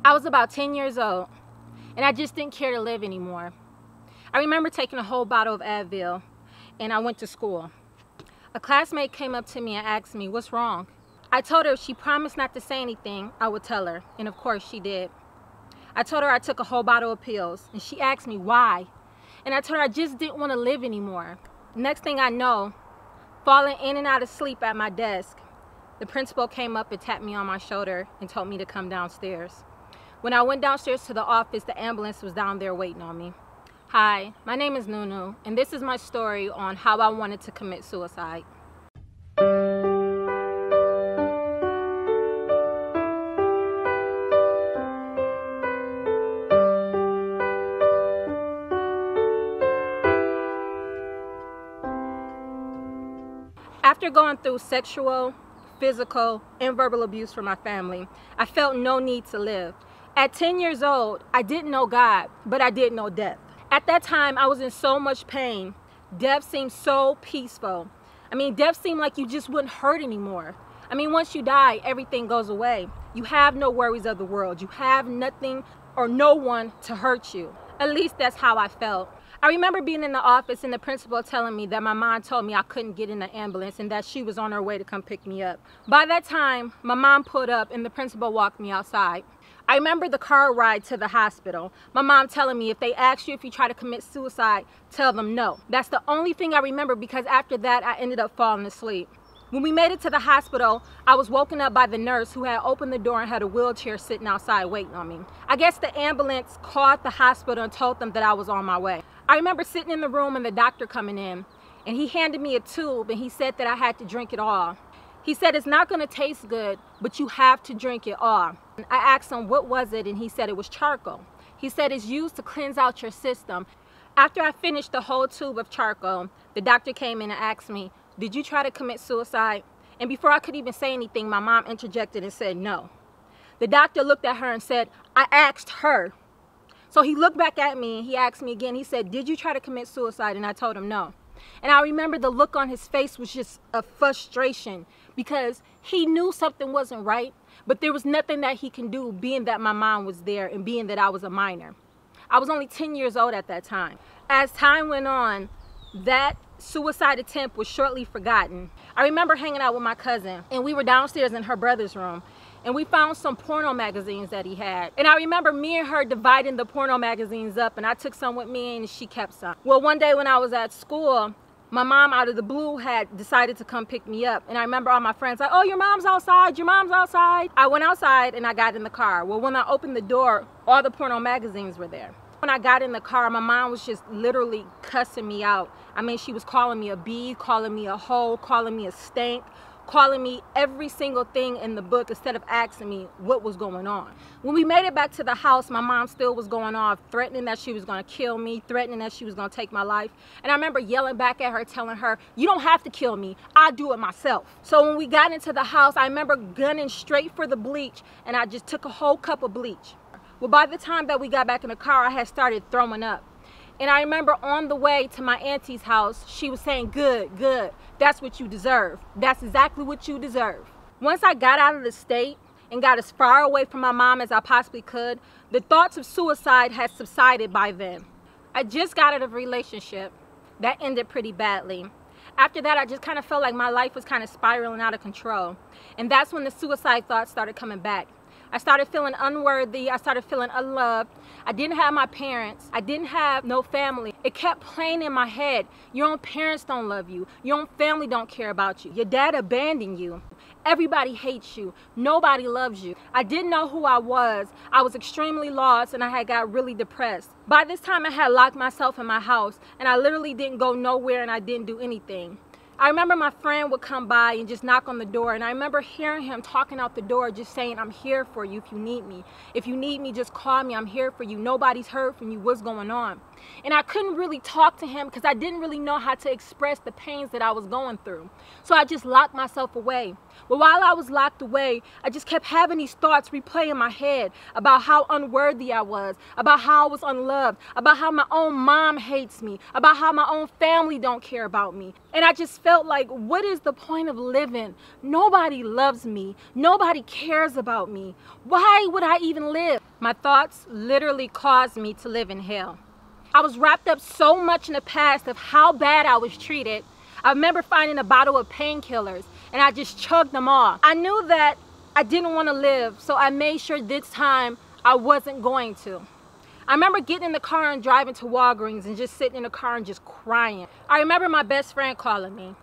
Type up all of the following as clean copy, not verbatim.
I was about 10 years old, and I just didn't care to live anymore. I remember taking a whole bottle of Advil, and I went to school. A classmate came up to me and asked me, "What's wrong?" I told her if she promised not to say anything, I would tell her, and of course she did. I told her I took a whole bottle of pills, and she asked me why, and I told her I just didn't want to live anymore. Next thing I know, falling in and out of sleep at my desk, the principal came up and tapped me on my shoulder and told me to come downstairs. When I went downstairs to the office, the ambulance was down there waiting on me. Hi, my name is Nunu, and this is my story on how I wanted to commit suicide. After going through sexual, physical, and verbal abuse from my family, I felt no need to live. At 10 years old, I didn't know God, but I did know death. At that time, I was in so much pain. Death seemed so peaceful. Death seemed like you just wouldn't hurt anymore. Once you die, everything goes away. You have no worries of the world. You have nothing or no one to hurt you. At least that's how I felt. I remember being in the office and the principal telling me that my mom told me I couldn't get in the ambulance and that she was on her way to come pick me up. By that time, my mom pulled up and the principal walked me outside. I remember the car ride to the hospital. My mom telling me if they ask you if you try to commit suicide, tell them no. That's the only thing I remember because after that, I ended up falling asleep. When we made it to the hospital, I was woken up by the nurse who had opened the door and had a wheelchair sitting outside waiting on me. I guess the ambulance called the hospital and told them that I was on my way. I remember sitting in the room and the doctor coming in, and he handed me a tube and he said that I had to drink it all. He said it's not going to taste good, but you have to drink it all. I asked him what was it, and he said it was charcoal. He said it's used to cleanse out your system. After I finished the whole tube of charcoal, the doctor came in and asked me, "Did you try to commit suicide?" And before I could even say anything, my mom interjected and said no. The doctor looked at her and said, "I asked her." So he looked back at me and he asked me again. He said, "Did you try to commit suicide?" And I told him no. And I remember the look on his face was just a frustration because he knew something wasn't right, but there was nothing that he can do being that my mom was there and being that I was a minor. I was only 10 years old at that time. As time went on, that suicide attempt was shortly forgotten. I remember hanging out with my cousin and we were downstairs in her brother's room and we found some porno magazines that he had. And I remember me and her dividing the porno magazines up, and I took some with me and she kept some. Well, one day when I was at school, my mom out of the blue had decided to come pick me up. And I remember all my friends like, "Oh, your mom's outside, your mom's outside." I went outside and I got in the car. Well, when I opened the door, all the porno magazines were there. When I got in the car, my mom was just literally cussing me out. She was calling me a bee, calling me a hoe, calling me a stank, calling me every single thing in the book instead of asking me what was going on. When we made it back to the house, my mom still was going off, threatening that she was going to kill me, threatening that she was going to take my life. And I remember yelling back at her, telling her, "You don't have to kill me. I'll do it myself." So when we got into the house, I remember gunning straight for the bleach, and I just took a whole cup of bleach. Well, by the time that we got back in the car, I had started throwing up. And I remember on the way to my auntie's house, she was saying, "Good, good. That's what you deserve. That's exactly what you deserve." Once I got out of the state and got as far away from my mom as I possibly could, the thoughts of suicide had subsided by then. I just got out of a relationship that ended pretty badly. After that, I just kind of felt like my life was kind of spiraling out of control. And that's when the suicide thoughts started coming back. I started feeling unworthy. I started feeling unloved. I didn't have my parents. I didn't have no family. It kept playing in my head. Your own parents don't love you. Your own family don't care about you. Your dad abandoned you. Everybody hates you. Nobody loves you. I didn't know who I was. I was extremely lost and I had got really depressed. By this time, I had locked myself in my house and I literally didn't go nowhere and I didn't do anything. I remember my friend would come by and just knock on the door, and I remember hearing him talking out the door just saying, "I'm here for you if you need me. If you need me, just call me. I'm here for you. Nobody's heard from you. What's going on?" And I couldn't really talk to him because I didn't really know how to express the pains that I was going through. So I just locked myself away. But while I was locked away, I just kept having these thoughts replay in my head about how unworthy I was, about how I was unloved, about how my own mom hates me, about how my own family don't care about me. And I just felt like, what is the point of living? Nobody loves me. Nobody cares about me. Why would I even live? My thoughts literally caused me to live in hell. I was wrapped up so much in the past of how bad I was treated. I remember finding a bottle of painkillers and I just chugged them all. I knew that I didn't want to live, so I made sure this time I wasn't going to. I remember getting in the car and driving to Walgreens and just sitting in the car and just crying. I remember my best friend calling me,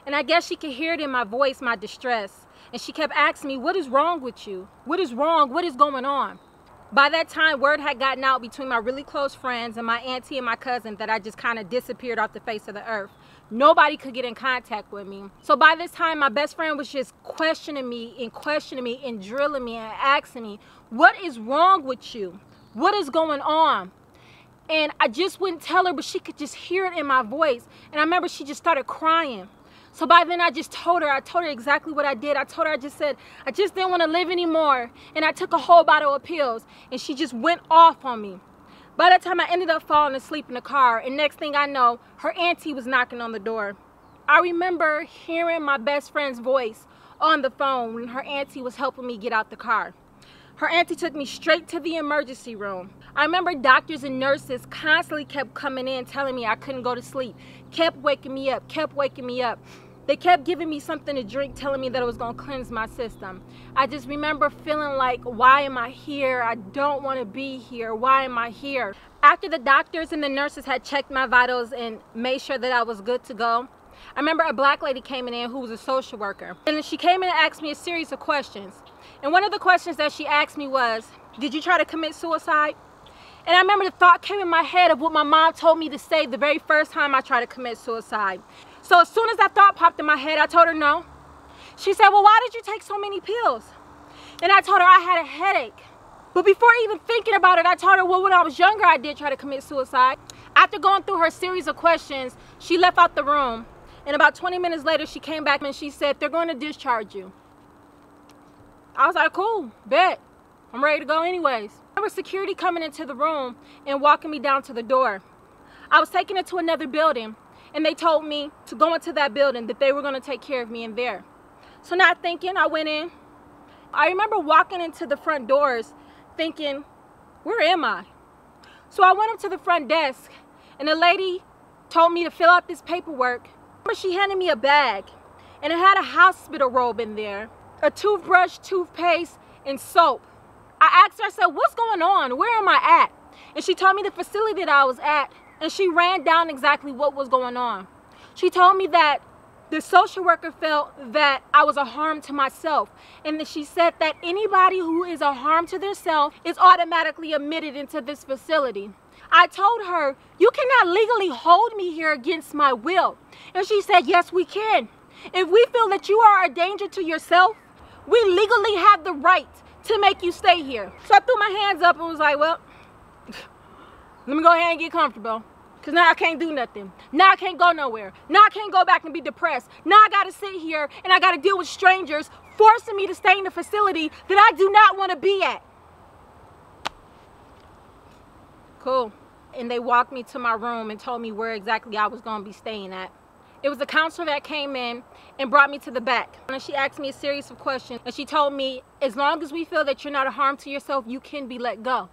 and I guess she could hear it in my voice, my distress. And she kept asking me, what is wrong with you? What is wrong? What is going on? By that time, word had gotten out between my really close friends and my auntie and my cousin that I just kind of disappeared off the face of the earth. Nobody could get in contact with me. So by this time, my best friend was just questioning me and drilling me and asking me, what is wrong with you? What is going on? And I just wouldn't tell her, but she could just hear it in my voice. And I remember she just started crying. So by then I told her exactly what I did. I just said, I just didn't want to live anymore. And I took a whole bottle of pills and she just went off on me. By that time I ended up falling asleep in the car, and next thing I know, her auntie was knocking on the door. I remember hearing my best friend's voice on the phone when her auntie was helping me get out the car. Her auntie took me straight to the emergency room. I remember doctors and nurses constantly kept coming in telling me I couldn't go to sleep, kept waking me up. They kept giving me something to drink, telling me that it was going to cleanse my system. I just remember feeling like, why am I here? I don't want to be here. Why am I here? After the doctors and the nurses had checked my vitals and made sure that I was good to go, I remember a black lady came in who was a social worker. And she came in and asked me a series of questions. And one of the questions that she asked me was, did you try to commit suicide? And I remember the thought came in my head of what my mom told me to say the very first time I tried to commit suicide. So as soon as that thought popped in my head, I told her no. She said, well, why did you take so many pills? And I told her I had a headache. But before even thinking about it, I told her, well, when I was younger, I did try to commit suicide. After going through her series of questions, she left out the room. And about 20 minutes later, she came back and she said, they're going to discharge you. I was like, cool, bet. I'm ready to go anyways. I remember security coming into the room and walking me down to the door. I was taken into another building. And they told me to go into that building, that they were going to take care of me in there. So not thinking, I went in. I remember walking into the front doors thinking, where am I? So I went up to the front desk and the lady told me to fill out this paperwork. She handed me a bag and it had a hospital robe in there, a toothbrush, toothpaste, and soap. I asked her, I said, what's going on? Where am I at? And she told me the facility that I was at. And she ran down exactly what was going on. She told me that the social worker felt that I was a harm to myself. And that she said that anybody who is a harm to themselves is automatically admitted into this facility. I told her, you cannot legally hold me here against my will. And she said, yes, we can. If we feel that you are a danger to yourself, we legally have the right to make you stay here. So I threw my hands up and was like, well, let me go ahead and get comfortable, because now I can't do nothing. Now I can't go nowhere. Now I can't go back and be depressed. Now I got to sit here and I got to deal with strangers forcing me to stay in the facility that I do not want to be at. Cool. And they walked me to my room and told me where exactly I was going to be staying at. It was a counselor that came in and brought me to the back. And she asked me a series of questions. And she told me, as long as we feel that you're not a harm to yourself, you can be let go.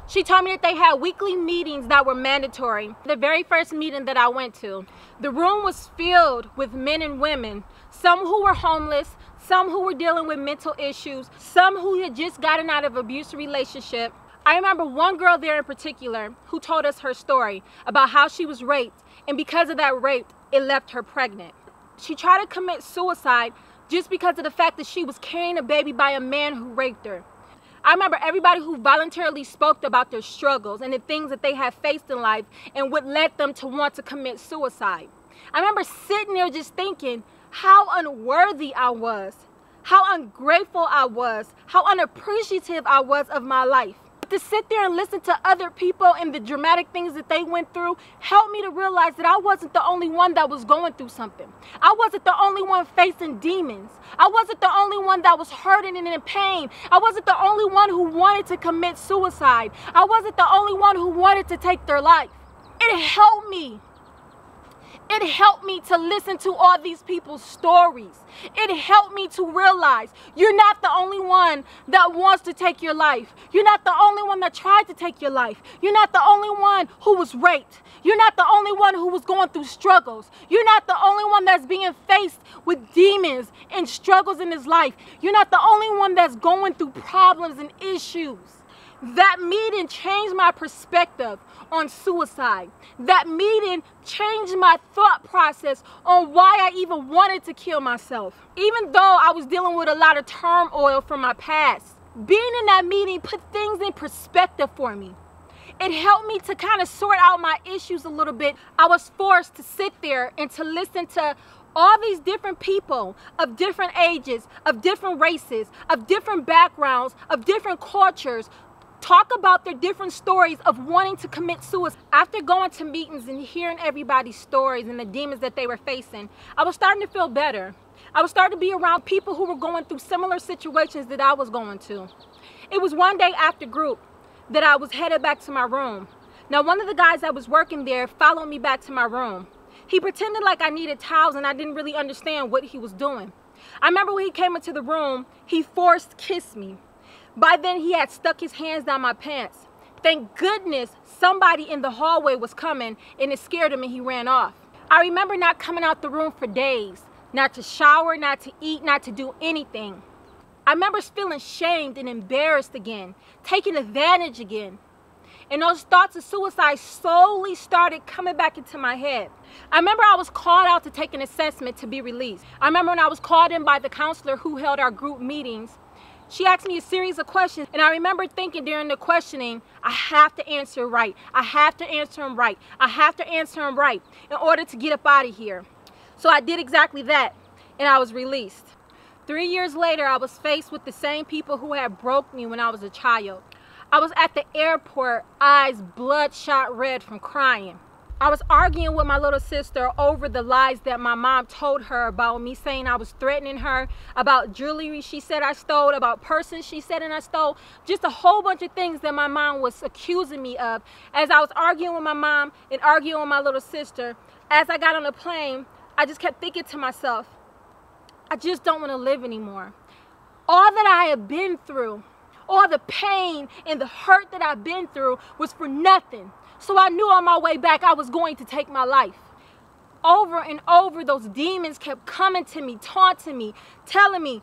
She told me that they had weekly meetings that were mandatory. The very first meeting that I went to, the room was filled with men and women, some who were homeless, some who were dealing with mental issues, some who had just gotten out of an abusive relationship. I remember one girl there in particular who told us her story about how she was raped, and because of that rape, it left her pregnant. She tried to commit suicide just because of the fact that she was carrying a baby by a man who raped her. I remember everybody who voluntarily spoke about their struggles and the things that they had faced in life and what led them to want to commit suicide. I remember sitting there just thinking how unworthy I was, how ungrateful I was, how unappreciative I was of my life. To sit there and listen to other people and the dramatic things that they went through helped me to realize that I wasn't the only one that was going through something. I wasn't the only one facing demons. I wasn't the only one that was hurting and in pain. I wasn't the only one who wanted to commit suicide. I wasn't the only one who wanted to take their life. It helped me. It helped me to listen to all these people's stories. It helped me to realize you're not the only one that wants to take your life. You're not the only one that tried to take your life. You're not the only one who was raped. You're not the only one who was going through struggles. You're not the only one that's being faced with demons and struggles in his life. You're not the only one that's going through problems and issues. That meeting changed my perspective on suicide. That meeting changed my thought process on why I even wanted to kill myself. Even though I was dealing with a lot of turmoil from my past, being in that meeting put things in perspective for me. It helped me to kind of sort out my issues a little bit. I was forced to sit there and to listen to all these different people of different ages, of different races, of different backgrounds, of different cultures, talk about their different stories of wanting to commit suicide. After going to meetings and hearing everybody's stories and the demons that they were facing, I was starting to feel better. I was starting to be around people who were going through similar situations that I was going to. It was one day after group that I was headed back to my room. Now, one of the guys that was working there followed me back to my room. He pretended like I needed towels and I didn't really understand what he was doing. I remember when he came into the room, he forced kissed me. By then, he had stuck his hands down my pants. Thank goodness somebody in the hallway was coming and it scared him and he ran off. I remember not coming out the room for days, not to shower, not to eat, not to do anything. I remember feeling shamed and embarrassed again, taken advantage again. And those thoughts of suicide slowly started coming back into my head. I remember I was called out to take an assessment to be released. I remember when I was called in by the counselor who held our group meetings. She asked me a series of questions, and I remember thinking during the questioning, I have to answer right. I have to answer them right. I have to answer them right in order to get up out of here. So I did exactly that, and I was released. 3 years later, I was faced with the same people who had broke me when I was a child. I was at the airport, eyes bloodshot red from crying. I was arguing with my little sister over the lies that my mom told her about me, saying I was threatening her, about jewelry she said I stole, about purses she said and I stole, just a whole bunch of things that my mom was accusing me of. As I was arguing with my mom and arguing with my little sister, as I got on the plane, I just kept thinking to myself, I just don't want to live anymore. All that I have been through, all the pain and the hurt that I've been through was for nothing. So I knew on my way back I was going to take my life. Over and over, those demons kept coming to me, taunting me, telling me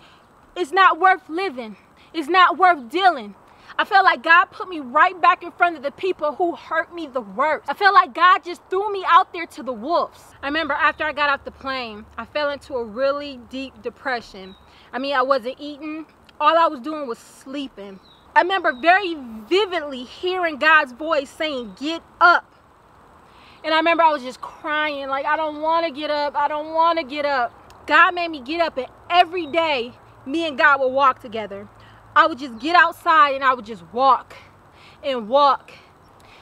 it's not worth living. It's not worth dealing. I felt like God put me right back in front of the people who hurt me the worst. I felt like God just threw me out there to the wolves. I remember after I got off the plane, I fell into a really deep depression. I wasn't eating. All I was doing was sleeping. I remember very vividly hearing God's voice saying, get up. And I remember I was just crying, like, I don't want to get up. I don't want to get up. God made me get up, and every day, me and God would walk together. I would just get outside and I would just walk and walk.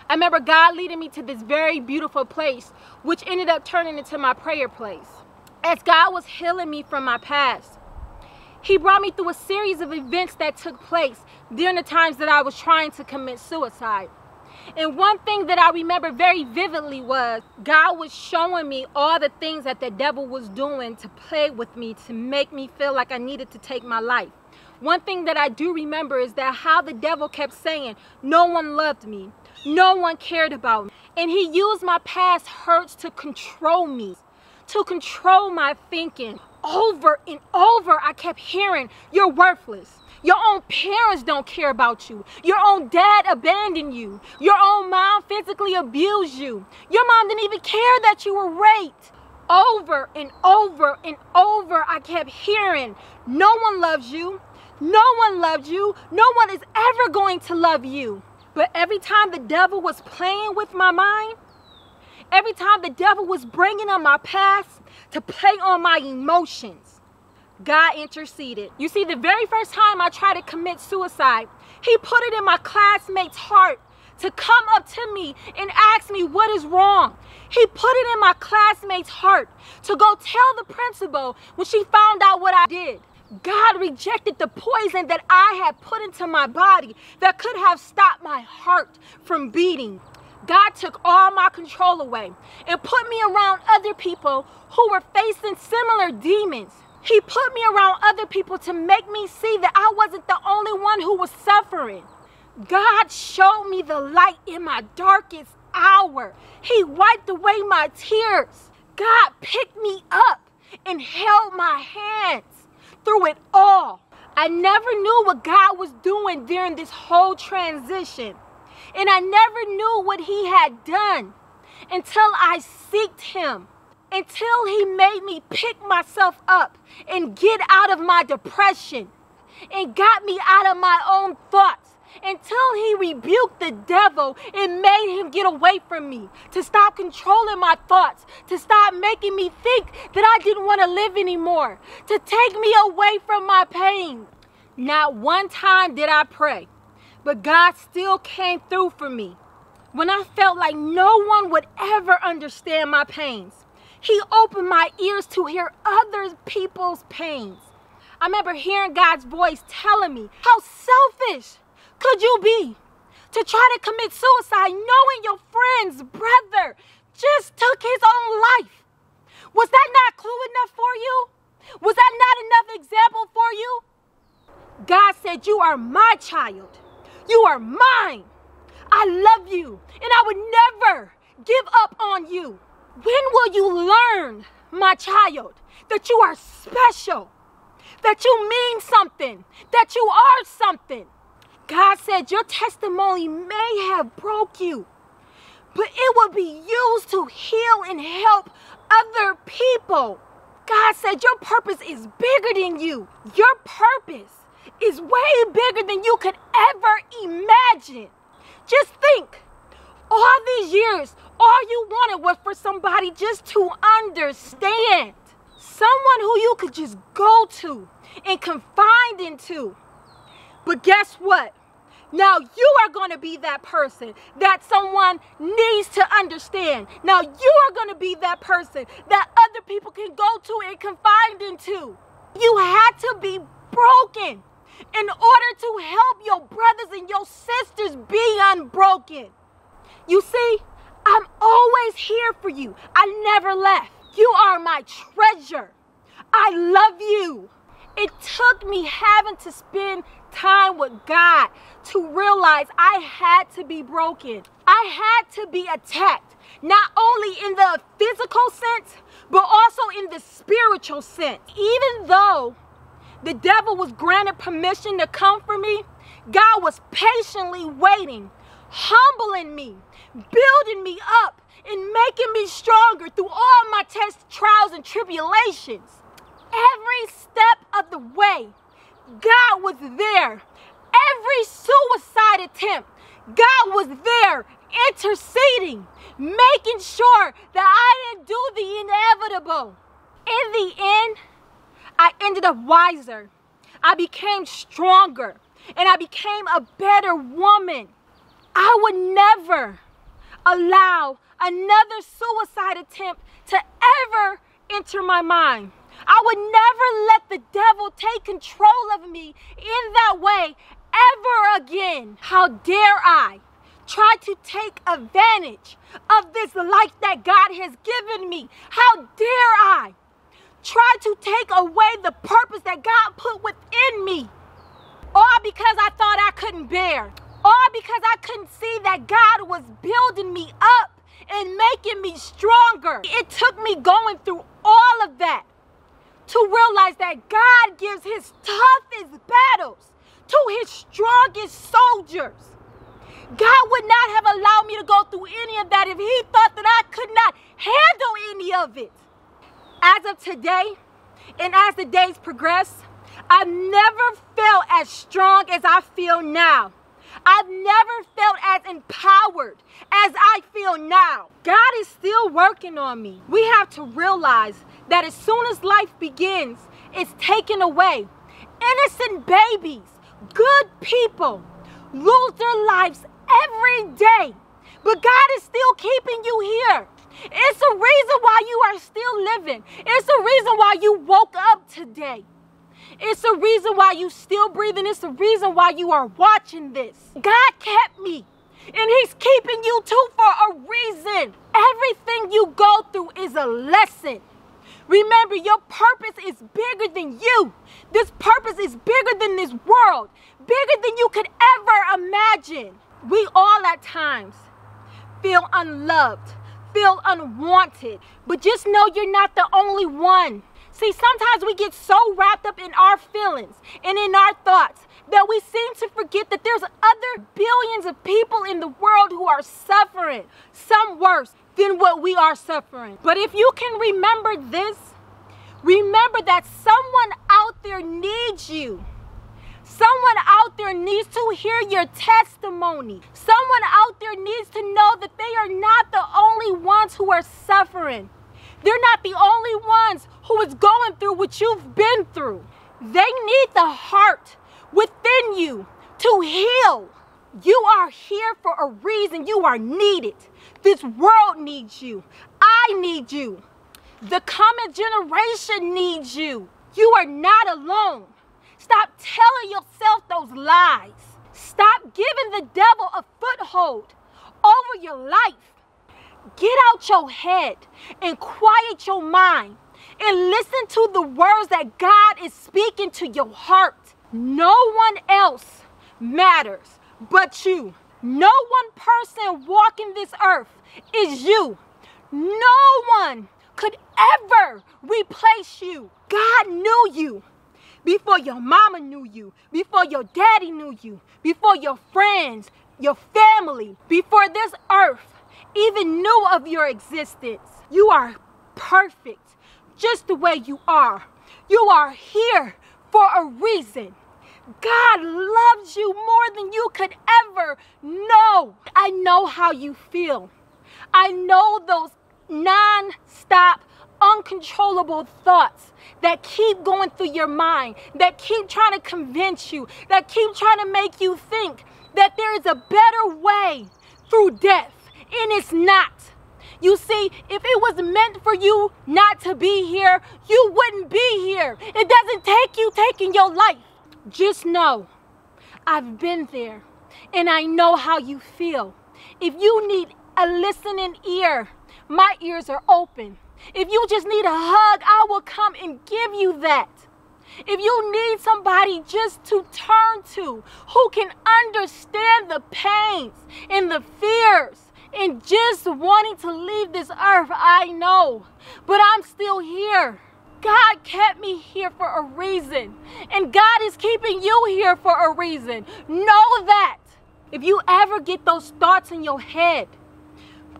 I remember God leading me to this very beautiful place, which ended up turning into my prayer place. As God was healing me from my past, He brought me through a series of events that took place during the times that I was trying to commit suicide. And one thing that I remember very vividly was God was showing me all the things that the devil was doing to play with me, to make me feel like I needed to take my life. One thing that I do remember is that how the devil kept saying, no one loved me, no one cared about me. And he used my past hurts to control me, to control my thinking. Over and over, I kept hearing, you're worthless. Your own parents don't care about you. Your own dad abandoned you. Your own mom physically abused you. Your mom didn't even care that you were raped. Over and over and over, I kept hearing, no one loves you. No one loved you. No one is ever going to love you. But every time the devil was playing with my mind, every time the devil was bringing up my past to play on my emotions, God interceded. You see, the very first time I tried to commit suicide, He put it in my classmate's heart to come up to me and ask me what is wrong. He put it in my classmate's heart to go tell the principal when she found out what I did. God rejected the poison that I had put into my body that could have stopped my heart from beating. God took all my control away and put me around other people who were facing similar demons. He put me around other people to make me see that I wasn't the only one who was suffering. God showed me the light in my darkest hour. He wiped away my tears. God picked me up and held my hands through it all. I never knew what God was doing during this whole transition. And I never knew what he had done until I sought him. Until he made me pick myself up and get out of my depression and got me out of my own thoughts. Until he rebuked the devil and made him get away from me, to stop controlling my thoughts, to stop making me think that I didn't want to live anymore, to take me away from my pain. Not one time did I pray, but God still came through for me. When I felt like no one would ever understand my pains, he opened my ears to hear other people's pains. I remember hearing God's voice telling me, how selfish could you be to try to commit suicide knowing your friend's brother just took his own life? Was that not clue enough for you? Was that not enough example for you? God said, you are my child. You are mine. I love you, and I would never give up on you. When will you learn, my child, that you are special, that you mean something, that you are something? God said your testimony may have broke you, but it will be used to heal and help other people. God said your purpose is bigger than you. Your purpose is way bigger than you could ever imagine. Just think, all these years, all you wanted was for somebody just to understand. Someone who you could just go to and confide into. But guess what? Now you are going to be that person that someone needs to understand. Now you are going to be that person that other people can go to and confide into. You had to be broken in order to help your brothers and your sisters be unbroken. You see, I'm always here for you. I never left. You are my treasure. I love you. It took me having to spend time with God to realize I had to be broken. I had to be attacked, not only in the physical sense, but also in the spiritual sense. Even though the devil was granted permission to come for me, God was patiently waiting, humbling me, building me up, and making me stronger through all my tests, trials, and tribulations. Every step of the way, God was there. Every suicide attempt, God was there, interceding, making sure that I didn't do the inevitable. In the end, I ended up wiser. I became stronger, and I became a better woman. I would never allow another suicide attempt to ever enter my mind. I would never let the devil take control of me in that way ever again. How dare I try to take advantage of this life that God has given me? How dare I try to take away the purpose that God put within me? All because I thought I couldn't bear. All because I couldn't see that God was building me up and making me stronger. It took me going through all of that to realize that God gives his toughest battles to his strongest soldiers. God would not have allowed me to go through any of that if he thought that I could not handle any of it. As of today, and as the days progress, I've never felt as strong as I feel now. I've never felt as empowered as I feel now. God is still working on me. We have to realize that as soon as life begins, it's taken away. Innocent babies, good people, lose their lives every day. But God is still keeping you here. It's the reason why you are still living. It's the reason why you woke up today. It's the reason why you still breathing. It's the reason why you are watching this. God kept me. And he's keeping you too for a reason. Everything you go through is a lesson. Remember, your purpose is bigger than you. This purpose is bigger than this world, bigger than you could ever imagine. We all at times feel unloved, feel unwanted, but just know you're not the only one. See, sometimes we get so wrapped up in our feelings and in our thoughts that we seem to forget that there's other billions of people in the world who are suffering, some worse than what we are suffering. But if you can remember this, remember that someone out there needs you. Someone out there needs to hear your testimony. Someone out there needs to know that they are not the only ones who are suffering. They're not the only ones who is going through what you've been through. They need the heart within you to heal. You are here for a reason. You are needed. This world needs you. I need you. The coming generation needs you. You are not alone. Stop telling yourself those lies. Stop giving the devil a foothold over your life. Get out your head and quiet your mind and listen to the words that God is speaking to your heart. No one else matters but you. No one person walking this earth is you. No one could ever replace you. God knew you before your mama knew you, before your daddy knew you, before your friends, your family, before this earth even knew of your existence. You are perfect just the way you are. You are here for a reason. God loves you more than you could ever know. I know how you feel. I know those non-stop, uncontrollable thoughts that keep going through your mind, that keep trying to convince you, that keep trying to make you think that there is a better way through death, and it's not. You see, if it was meant for you not to be here, you wouldn't be here. It doesn't take you taking your life. Just know, I've been there, and I know how you feel. If you need a listening ear, my ears are open. If you just need a hug, I will come and give you that. If you need somebody just to turn to, who can understand the pains and the fears and just wanting to leave this earth, I know. But I'm still here. God kept me here for a reason. And God is keeping you here for a reason. Know that. If you ever get those thoughts in your head,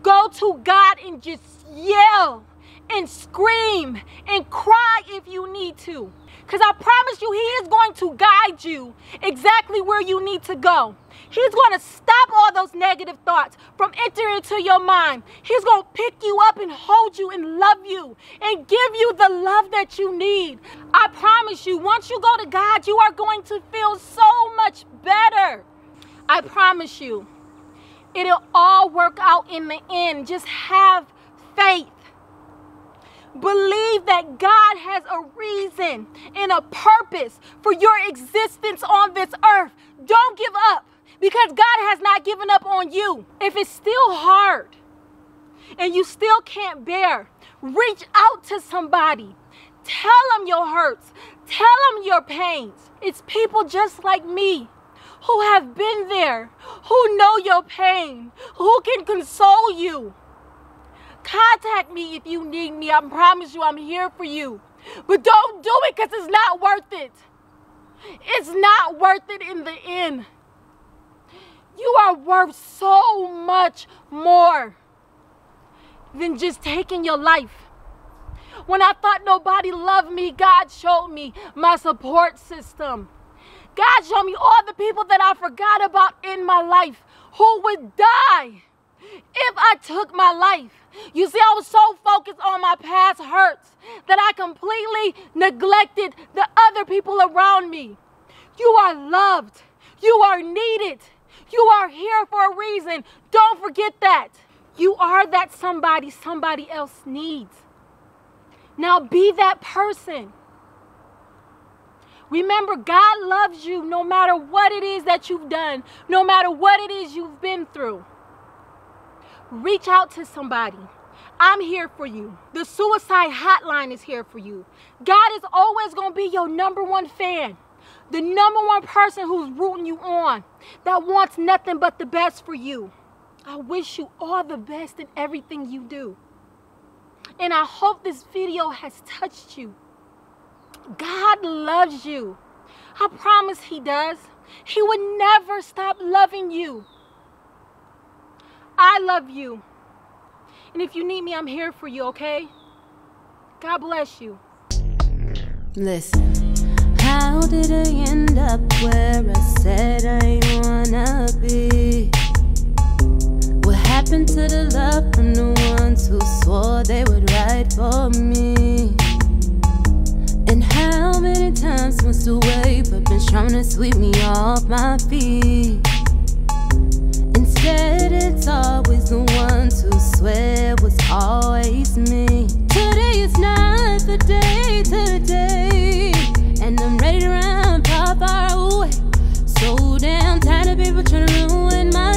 go to God and just yell and scream and cry if you need to. Because I promise you, He is going to guide you exactly where you need to go. He's going to stop all those negative thoughts from entering into your mind. He's going to pick you up and hold you and love you and give you the love that you need. I promise you, once you go to God, you are going to feel so much better. I promise you, it'll all work out in the end. Just have faith. Believe that God has a reason and a purpose for your existence on this earth. Don't give up, because God has not given up on you. If it's still hard and you still can't bear, reach out to somebody. Tell them your hurts. Tell them your pains. It's people just like me who have been there, who know your pain, who can console you. Contact me if you need me. I promise you I'm here for you. But don't do it because it's not worth it. It's not worth it in the end. You are worth so much more than just taking your life. When I thought nobody loved me, God showed me my support system. God showed me all the people that I forgot about in my life who would die if I took my life. You see, I was so focused on my past hurts that I completely neglected the other people around me. You are loved. You are needed. You are here for a reason. Don't forget that. You are that somebody else needs. Now be that person. Remember, God loves you no matter what it is that you've done, no matter what it is you've been through. Reach out to somebody. I'm here for you. The suicide hotline is here for you. God is always going to be your #1 fan. The #1 person who's rooting you on, that wants nothing but the best for you. I wish you all the best in everything you do. And I hope this video has touched you. God loves you. I promise He does. He would never stop loving you. I love you. And if you need me, I'm here for you, okay? God bless you. Listen, how did I end up where I said I wanna be? What happened to the love from the ones who swore they would ride for me? And how many times must the wave have been strong to sweep me off my feet? Instead, it's always the ones who swear it was always me. Today is not the day to the day, and I'm ready to run far, far away. So damn tired of people trying to ruin my